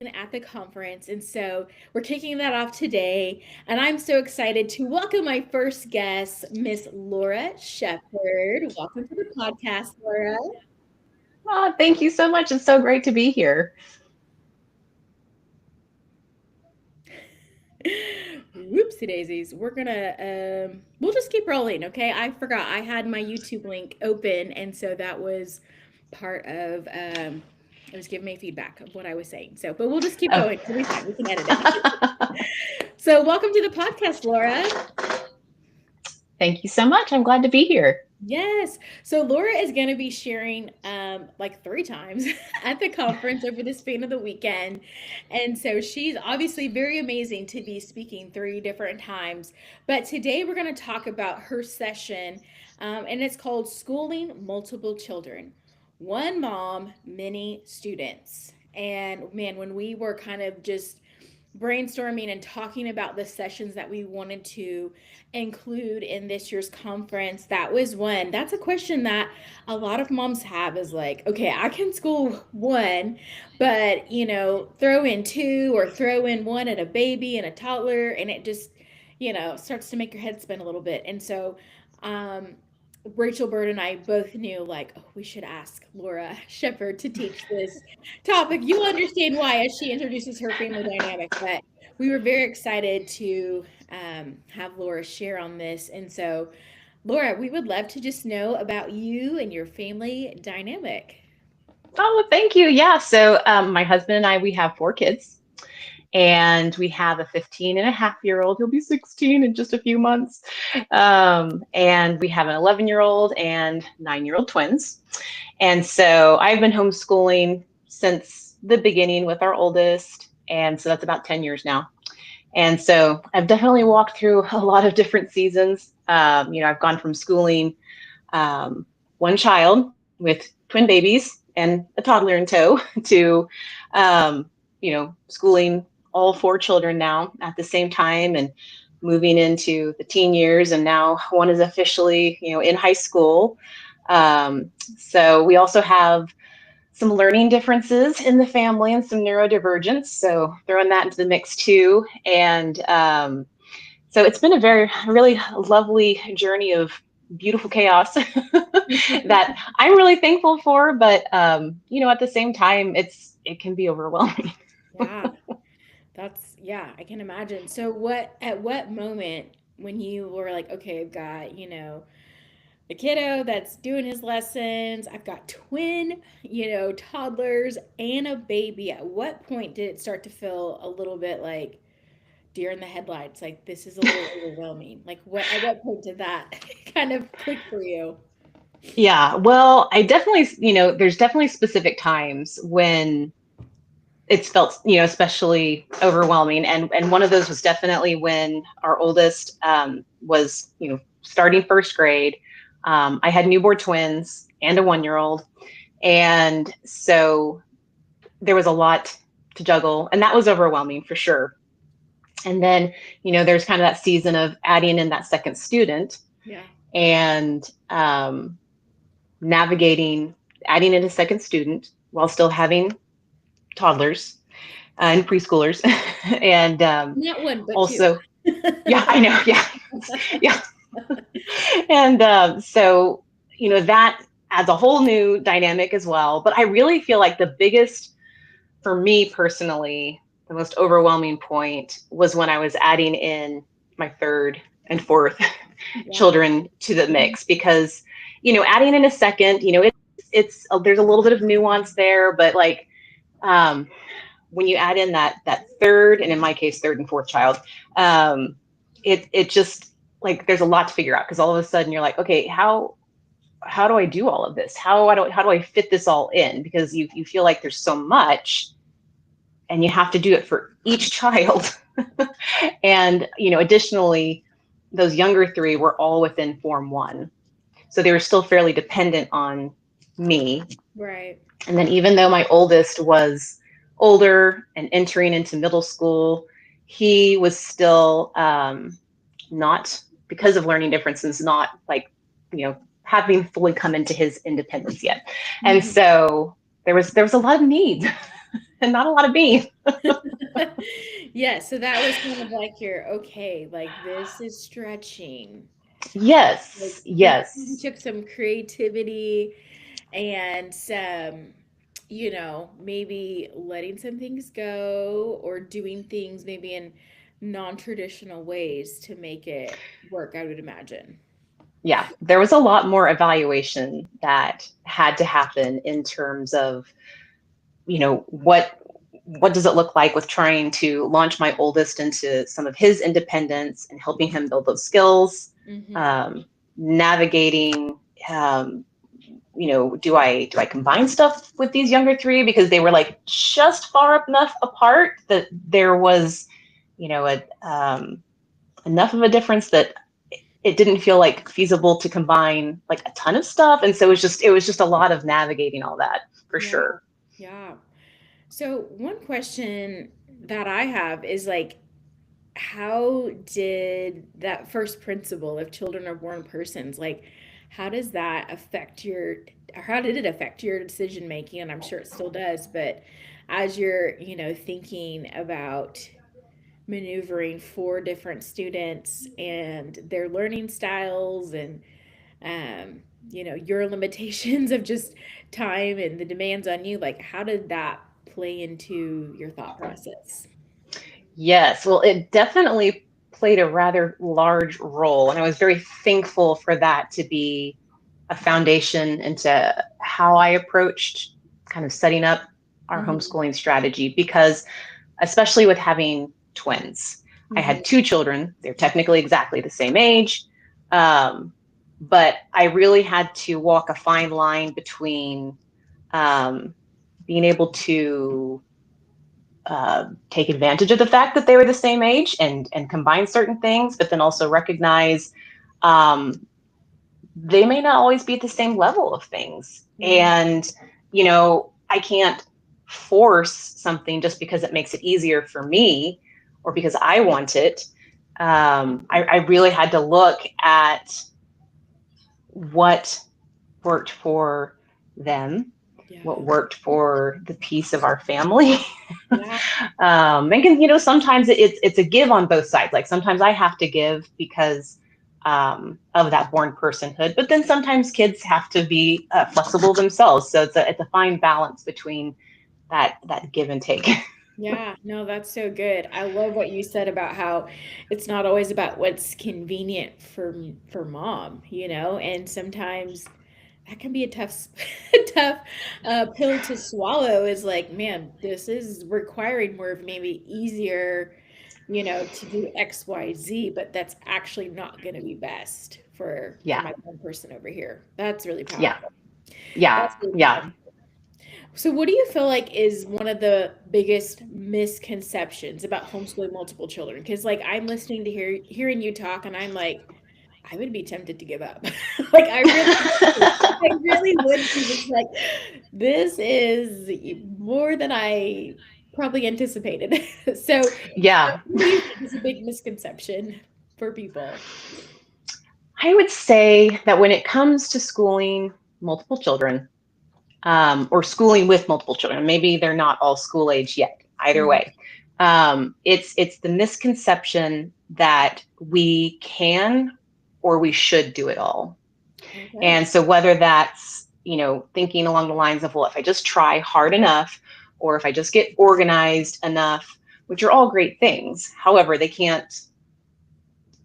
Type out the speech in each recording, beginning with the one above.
at the conference. And so we're kicking that off today. And I'm so excited to welcome my first guest, Miss Laura Sheppard. Welcome to the podcast, Laura. Oh, thank you so much. It's so great to be here. Whoopsie daisies. We'll just keep rolling, okay? I forgot I had my YouTube link open, and so that was part of it was giving me feedback of what I was saying. So, but we'll just keep Oh. going. It'll be fine. We can edit it. So, welcome to the podcast, Laura. Thank you so much. I'm glad to be here. Yes. So Laura is going to be sharing like three times at the conference over the span of the weekend. And so she's obviously very amazing to be speaking three different times. But today we're going to talk about her session, and it's called Schooling Multiple Children. One mom, many students. And man, when we were kind of just brainstorming and talking about the sessions that we wanted to include in this year's conference, that was one. That's a question that a lot of moms have, is like, okay, I can school one, but throw in two or throw in one at a baby and a toddler, and it just, starts to make your head spin a little bit. And so, um, Rachel Bird and I both knew, like, oh, we should ask Laura Sheppard to teach this topic. You'll understand why as she introduces her family dynamic. But we were very excited to have Laura share on this. And so, Laura, we would love to just know about you and your family dynamic. Oh, thank you. Yeah. So my husband and I, we have 4 kids, and we have a 15 and a half year old. He'll be 16 in just a few months. And we have an 11-year old and 9-year old twins. And so I've been homeschooling since the beginning with our oldest. And so that's about 10 years now. And so I've definitely walked through a lot of different seasons. I've gone from schooling one child with twin babies and a toddler in tow to, schooling all 4 children now at the same time, and moving into the teen years. And now one is officially, in high school. So we also have some learning differences in the family and some neurodivergence. So throwing that into the mix too. And so it's been a really lovely journey of beautiful chaos that I'm really thankful for. But at the same time, it can be overwhelming. Yeah, yeah, I can imagine. So at what moment when you were like, okay, I've got, a kiddo that's doing his lessons, I've got twin, toddlers and a baby. At what point did it start to feel a little bit like deer in the headlights? Like, this is a little overwhelming. Like, at what point did that kind of click for you? Yeah, well, I definitely, there's definitely specific times when it's felt, especially overwhelming. And one of those was definitely when our oldest was, starting first grade. I had newborn twins and a 1-year old. And so there was a lot to juggle, and that was overwhelming for sure. And then, there's kind of that season of adding in that second student, Yeah. and navigating adding in a second student while still having toddlers and preschoolers. And Not one, but two. also, yeah, I know. Yeah. Yeah. And so, that adds a whole new dynamic as well. But I really feel like the biggest, for me personally, the most overwhelming point was when I was adding in my third and fourth Yeah. children to the mix, because, adding in a second, it's there's a little bit of nuance there, but like, when you add in that third, and in my case, third and fourth child, it just, like, there's a lot to figure out, because all of a sudden you're like, okay, how do I do all of this? How do I fit this all in? Because you feel like there's so much, and you have to do it for each child. And additionally, those younger three were all within Form 1, so they were still fairly dependent on me. Right. And then, even though my oldest was older and entering into middle school, he was still not, because of learning differences, not like, having fully come into his independence yet. And Mhm. so there was a lot of need. and not a lot of beans. Yeah, so that was kind of like your, okay, like this is stretching. Like Yes, you yes. took some creativity and some, maybe letting some things go or doing things maybe in non-traditional ways to make it work, I would imagine. Yeah, there was a lot more evaluation that had to happen in terms of, what does it look like with trying to launch my oldest into some of his independence and helping him build those skills, Mm-hmm. um, navigating. Do I combine stuff with these younger three because they were like just far enough apart that there was, enough of a difference that it didn't feel like feasible to combine like a ton of stuff, and so it was just a lot of navigating all that for Yeah. sure. Yeah. So one question that I have is like, how did that first principle of children are born persons, like, how does that affect your, or how did it affect your decision making? And I'm sure it still does, but as you're, thinking about maneuvering four different students and their learning styles and, um, your limitations of just time and the demands on you, like, how did that play into your thought process? Yes, well, it definitely played a rather large role, and I was very thankful for that to be a foundation into how I approached kind of setting up our Mm-hmm. homeschooling strategy because, especially with having twins, I had Mm-hmm. two children. They're technically exactly the same age. Um, but I really had to walk a fine line between um, being able to take advantage of the fact that they were the same age and combine certain things, but then also recognize um, they may not always be at the same level of things. Mm-hmm. And, I can't force something just because it makes it easier for me or because I want it. I really had to look at what worked for them, what Yeah. worked for the peace of our family. Yeah. And sometimes it's a give on both sides. Like sometimes I have to give because of that born personhood, but then sometimes kids have to be flexible themselves. So it's a fine balance between that give and take. Yeah, no, that's so good. I love what you said about how it's not always about what's convenient for mom, and sometimes that can be a tough tough pill to swallow is like, man, this is requiring more of maybe easier, to do XYZ, but that's actually not going to be best for Yeah, my one person over here. That's really yeah, powerful. yeah, That's really yeah. powerful. So, what do you feel like is one of the biggest misconceptions about homeschooling multiple children? Because, like, I'm listening to hearing you talk, and I'm like, I would be tempted to give up. Like, I really would be just like, this is more than I probably anticipated. So, Yeah, what do you think is a big misconception for people? I would say that when it comes to schooling multiple children, or schooling with multiple children. Maybe they're not all school age yet. Either Mhm. way, it's the misconception that we can or we should do it all. Okay. And so whether that's thinking along the lines of, well, if I just try hard enough, or if I just get organized enough, which are all great things. However, they can't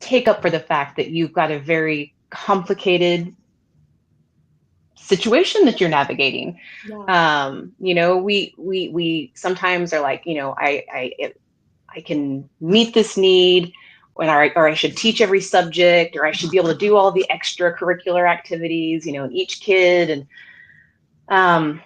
take up for the fact that you've got a very complicated situation that you're navigating. Yeah. We sometimes are like, I can meet this need, or I should teach every subject, or I should be able to do all the extracurricular activities, in each kid, um,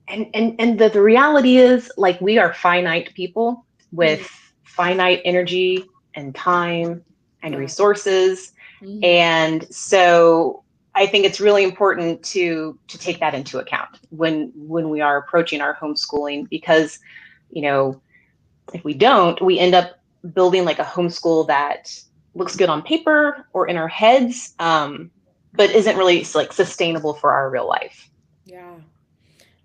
and the reality is, like, we are finite people with Mhm. finite energy and time and Yeah. resources, Hmm. and so I think it's really important to take that into account when we are approaching our homeschooling, because you know if we don't, we end up building like a homeschool that looks good on paper or in our heads, but isn't really like sustainable for our real life. Yeah.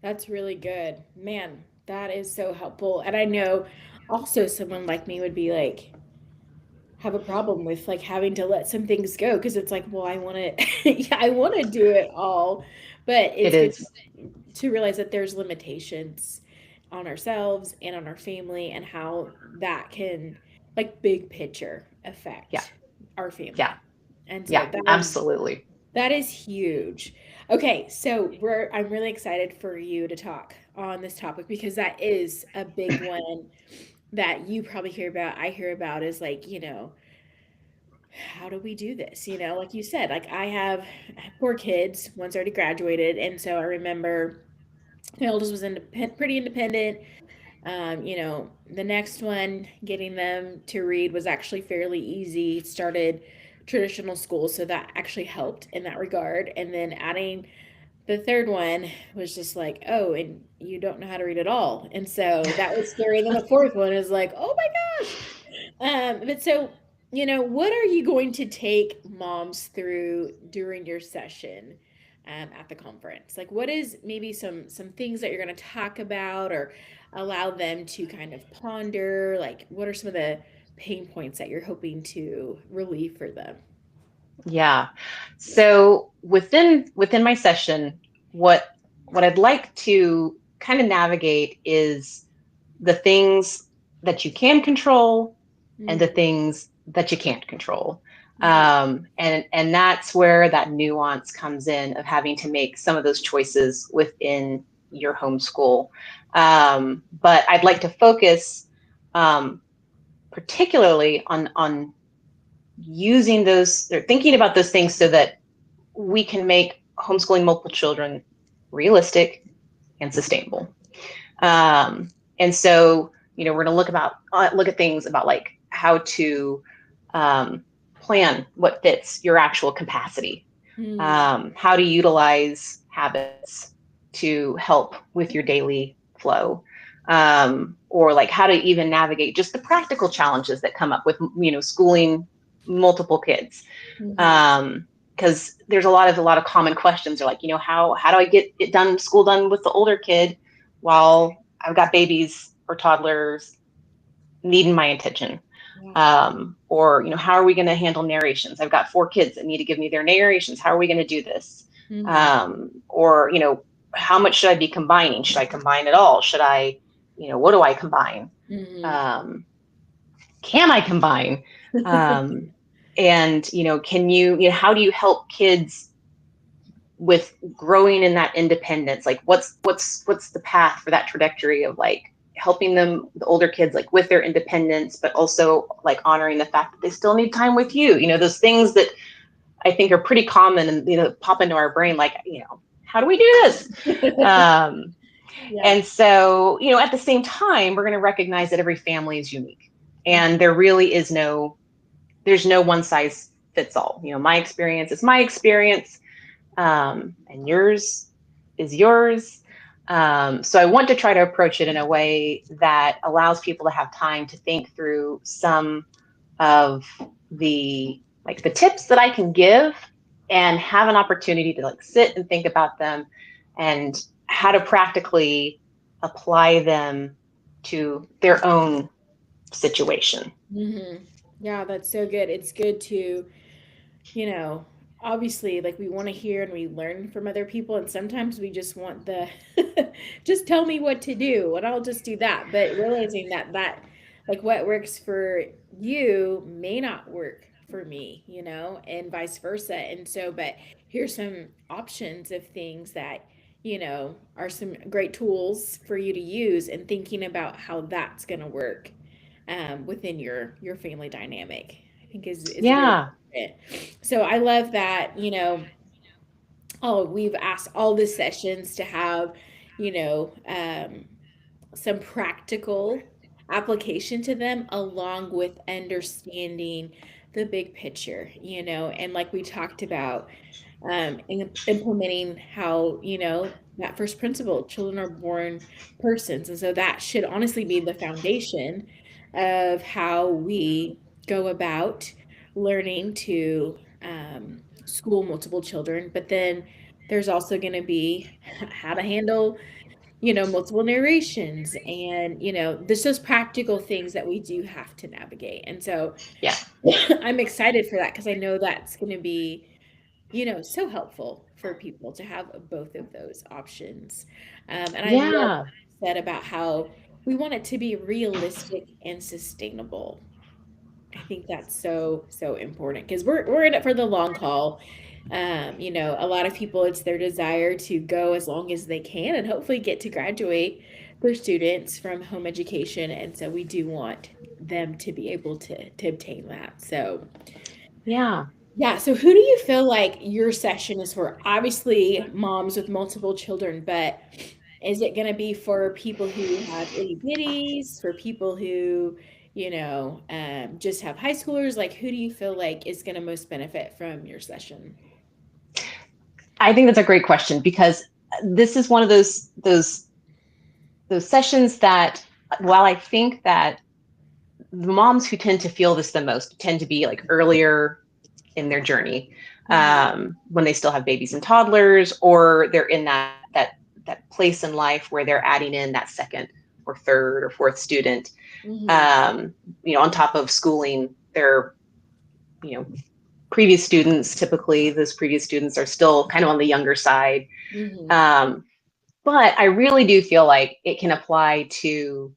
That's really good. Man, That is so helpful. And I know also someone like me would be like, have a problem with like having to let some things go because it's like, well, I want to, yeah, I want to do it all, but It it's good is. to realize that there's limitations on ourselves and on our family and how that can like big picture Yeah. affect our Yeah. family. And so Yeah. Absolutely. that is huge. Okay, so I'm really excited for you to talk on this topic because that is a big one that you probably hear about. I hear about is like, how do we do this? Like you said, like I have 4 kids, one's already graduated, and so I remember my oldest was pretty independent. The next one, getting them to read was actually fairly easy. Started traditional school, so that actually helped in that regard. And then adding the third one was just like, oh, and you don't know how to read at all. And so that was scary. And then the fourth one is like, oh my gosh. But so, what are you going to take moms through during your session at the conference? Like, what is maybe some things that you're going to talk about or allow them to kind of ponder? Like, what are some of the pain points that you're hoping to relieve for them? Yeah. So within my session, what what I'd like to kind of navigate is the things that you can control and the Mm-hmm. things that you can't control. Mm-hmm. And that's where that nuance comes in of having to make some of those choices within your homeschool. But I'd like to focus um, particularly on using those or thinking about those things so that we can make homeschooling multiple children realistic and sustainable. Um, and so, we're going to look at things about like how to um, plan what fits your actual capacity, Mm-hmm. how to utilize habits to help with your daily flow, or like how to even navigate just the practical challenges that come up with schooling multiple kids. Mm-hmm. Because there's a lot of common questions are like, how do I get it done, school done with the older kid while I've got babies or toddlers needing my attention? Yeah. Or, how are we going to handle narrations? I've got 4 kids that need to give me their narrations. How are we going to do this? Mm-hmm. Or, how much should I be combining? Should I combine it all? Should I, what do I combine? Mm-hmm. Um, can I combine? Um, and, how do you help kids with growing in that independence? Like what's the path for that trajectory of like helping them, the older kids, like with their independence, but also like honoring the fact that they still need time with you, those things that I think are pretty common and pop into our brain, like, how do we do this? um, Yeah. and so, at the same time, we're going to recognize that every family is unique Mhm. and there's no one size fits all. My experience is my experience, and yours is yours. So I want to try to approach it in a way that allows people to have time to think through some of the tips that I can give and have an opportunity to like sit and think about them and how to practically apply them to their own situation. Mhm. Yeah, that's so good. It's good to, you know, obviously, like we want to hear and we learn from other people, and sometimes we just want the just tell me what to do and I'll just do that. But realizing that like what works for you may not work for me, and vice versa. And so, but here's some options of things that are some great tools for you to use and thinking about how that's going to work within your family dynamic. I think is really Yeah. important. So I love that, oh, we've asked all the sessions to have, you know, um, some practical application to them along with understanding the big picture, and like we talked about, implementing how, that first principle, children are born persons. And so that should honestly be the foundation of how we go about learning to school multiple children. But then there's also going to be how to handle multiple narrations and, there's those practical things that we do have to navigate. And so Yeah. I'm excited for that because I know that's going to be, so helpful for people to have both of those options. And I love what Yeah. you said about how we want it to be realistic and sustainable. I think that's so, so important because we're in it for the long haul. A lot of people, it's their desire to go as long as they can and hopefully get to graduate their students from home education. And so we do want them to be able to obtain that. So Yeah. yeah, so who do you feel like your session is for? Obviously, moms with multiple children, but is it going to be for people who have itty bitties, for people who, just have high schoolers? Like, who do you feel like is going to most benefit from your session? I think that's a great question because this is one of those sessions that, while I think that the moms who tend to feel this the most tend to be like earlier in their journey, Mhm, when they still have babies and toddlers, or they're in that place in life where they're adding in that second or third or fourth student, mhm, um, on top of schooling their, you know, previous students. Typically, those previous students are still kind of on the younger side. mhm. Um, but I really do feel like it can apply to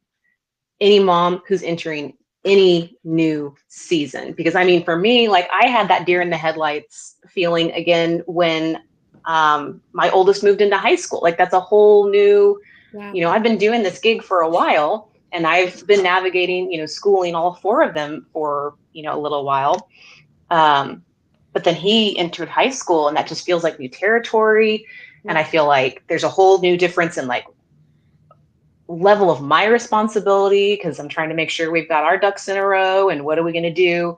any mom who's entering any new season. Because I mean, for me, like I had that deer in the headlights feeling again when my oldest moved into high school. Like that's a whole new, Wow. I've been doing this gig for a while and I've been navigating, schooling all four of them for, a little while. Um, but then he entered high school and that just feels like new territory. And I Yeah. feel like there's a whole new difference in like level of my responsibility because I'm trying to make sure we've got our ducks in a row and what are we going to do,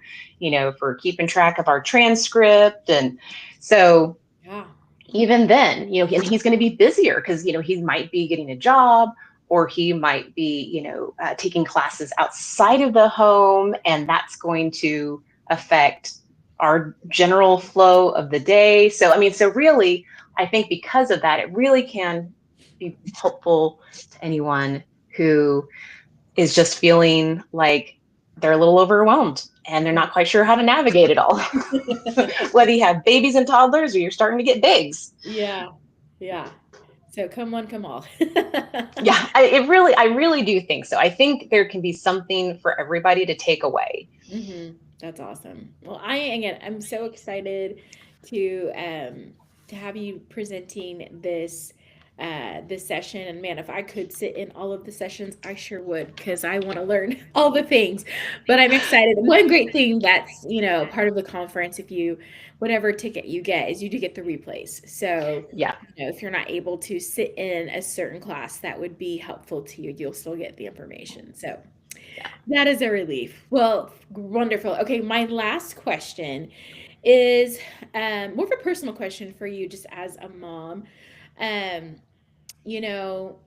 for keeping track of our transcript. And so Yeah. even then, and he's going to be busier because, he might be getting a job or he might be, taking classes outside of the home. And that's going to affect our general flow of the day. So, I mean, so really, I think because of that, it really can be helpful to anyone who is just feeling like they're a little overwhelmed and they're not quite sure how to navigate it all. Whether you have babies and toddlers or you're starting to get bigs. Yeah. Yeah. So come on, come all. Yeah, I really do think so. I think there can be something for everybody to take away. That's awesome. Well, I'm so excited to have you presenting this session. And man, if I could sit in all of the sessions, I sure would because I want to learn all the things. But I'm excited. One great thing that's, part of the conference, if you whatever ticket you get is you do get the replays. So, Yeah. if you're not able to sit in a certain class that would be helpful to you, you'll still get the information. So Yeah. that is a relief. Well, wonderful. Okay, my last question is more of a personal question for you, just as a mom. Um, you know,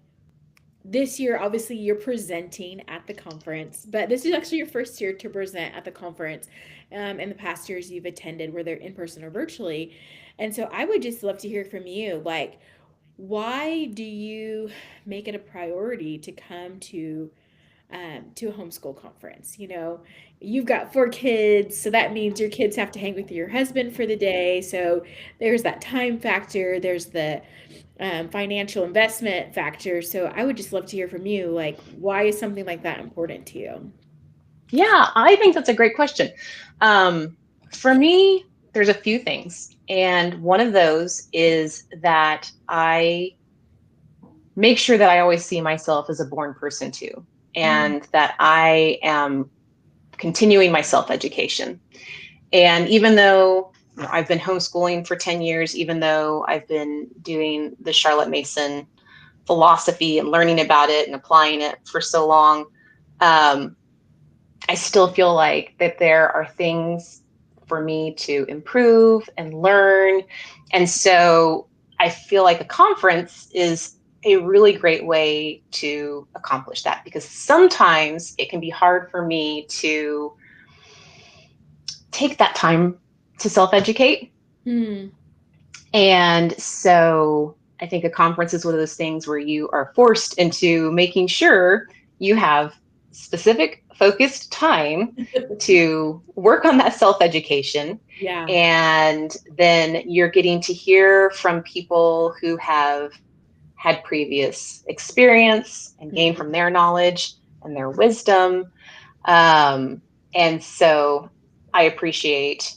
this year, obviously, you're presenting at the conference, but this is actually your first year to present at the conference. In the past years, you've attended, whether in person or virtually. And so I would just love to hear from you, like, why do you make it a priority to a homeschool conference? You've got 4 kids, so that means your kids have to hang with your husband for the day. So there's that time factor, there's the financial investment factor. So I would just love to hear from you. Like, why is something like that important to you? Yeah, I think that's a great question. For me, there's a few things. And one of those is that I make sure that I always see myself as a born person too, Mhm. and that I am continuing my self education. And even though I've been homeschooling for 10 years, even though I've been doing the Charlotte Mason philosophy and learning about it and applying it for so long, um, I still feel like that there are things for me to improve and learn. And so I feel like a conference is a really great way to accomplish that because sometimes it can be hard for me to take that time to self educate. Hmm. And so I think a conference is one of those things where you are forced into making sure you have specific focused time to work on that self education. Yeah. And then you're getting to hear from people who have had previous experience and gain Mhm. from their knowledge and their wisdom. Um, and so I appreciate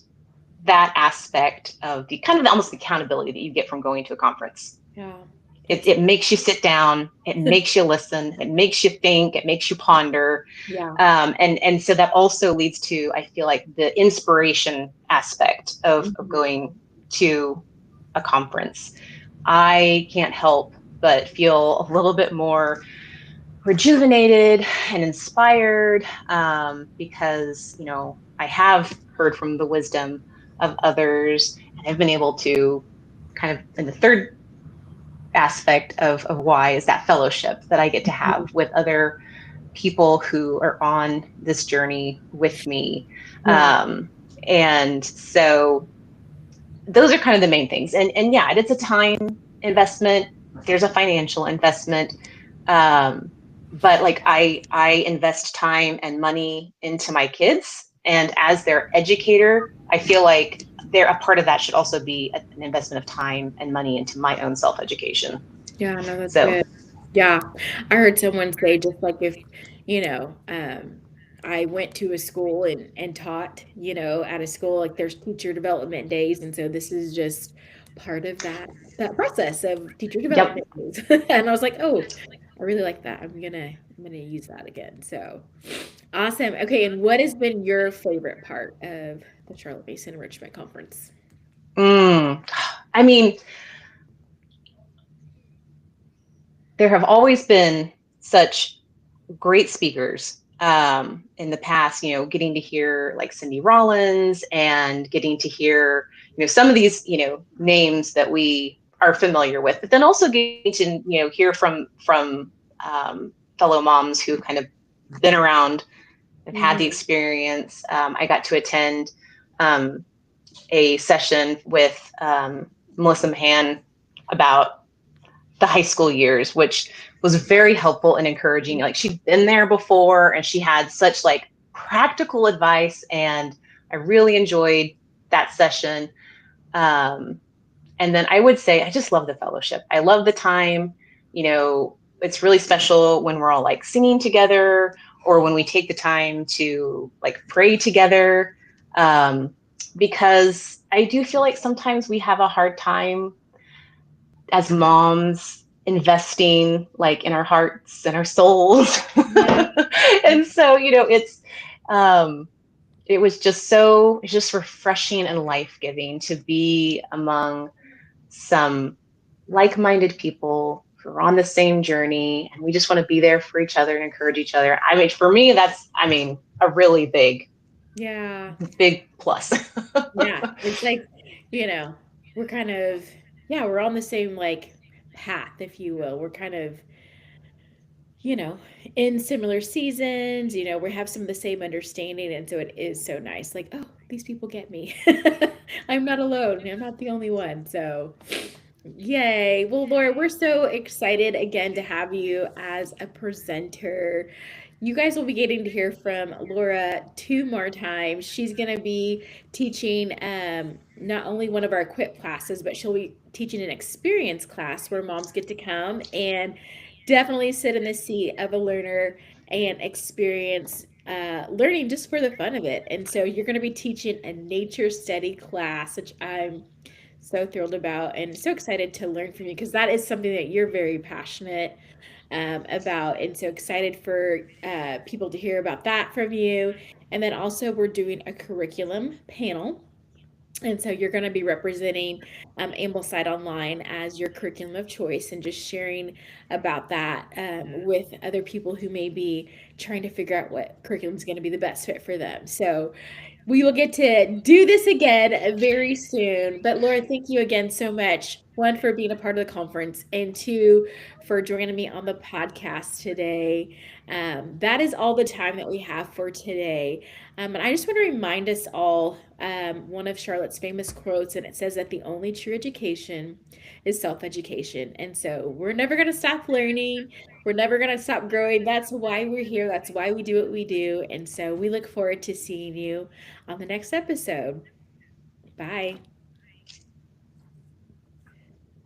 that aspect of the kind of almost accountability that you get from going to a conference. Yeah. It, That's it makes you sit down, it makes you listen, it makes you think, it makes you ponder. yeah. And so that also leads to, I feel like, the inspiration aspect of Mhm. going to a conference. I can't help but feel a little bit more rejuvenated and inspired, because I have heard from the wisdom of others, and I've been able to kind of, in the third aspect of why, is that fellowship that I get to have Mhm. with other people who are on this journey with me. Yeah. And so those are kind of the main things. And yeah, it's a time investment. There's a financial investment. Um, but like I invest time and money into my kids, and as their educator, I feel like they're a part of that should also be an investment of time and money into my own self education. Yeah, no, that's So good. Yeah. I heard someone say just like if, you know, um, I went to a school and taught, at a school, like there's teacher development days, and so this is just part of that process of teacher yep. development days. And I was like, "Oh, I really like that. I'm gonna use that again." So awesome. Okay, and what has been your favorite part of the Charlotte Mason Enrichment Conference? mm, I mean, there have always been such great speakers, in the past, getting to hear like Cindy Rollins, and getting to hear, some of these, names that we are familiar with, but then also getting to, hear from fellow moms who've kind of been around, have had the Mhm. experience. I got to attend, um, a session with, Melissa Mahan about the high school years, which was very helpful and encouraging. Like, she'd been there before, and she had such like practical advice, and I really enjoyed that session. Um, and then I would say I just love the fellowship. I love the time. It's really special when we're all like singing together, or when we take the time to like pray together. Um, because I do feel like sometimes we have a hard time as moms investing like in our hearts and our souls. Yeah. And so, um it's just refreshing and life-giving to be among some like-minded people who are on the same journey, and we just want to be there for each other and encourage each other. I mean, for me, that's, a really Yeah. big plus. Yeah, it's like, you know, we're kind of yeah, we're on the same, like, path, if you will. We're kind of, you know, in similar seasons, we have some of the same understanding, and so it is so nice. Like, "Oh, these people get me. I'm not alone. I'm not the only one." So, yay. Well, Laura, we're so excited again to have you as a presenter. You guys will be getting to hear from Laura two more times. She's going to be teaching not only one of our equip classes, but she'll be teaching an experience class where moms get to come and definitely sit in the seat of a learner and experience learning just for the fun of it. And so you're going to be teaching a nature study class, which I'm so thrilled about and so excited to learn from you because that is something that you're very passionate about. And so excited for people to hear about that from you. And then also, we're doing a curriculum panel. And so you're going to be representing Ambleside Online as your curriculum of choice and just sharing about that with other people who may be trying to figure out what curriculum is going to be the best fit for them. So We will get to do this again very soon. But Laura, thank you again so much. One, for being a part of the conference, and two, for joining me on the podcast today. That is all the time that we have for today. And I just want to remind us all one of Charlotte's famous quotes, and it says that the only true education is self education. And so we're never going to stop learning. We're never going to stop growing. That's why we're here. That's why we do what we do. And so we look forward to seeing you on the next episode. Bye.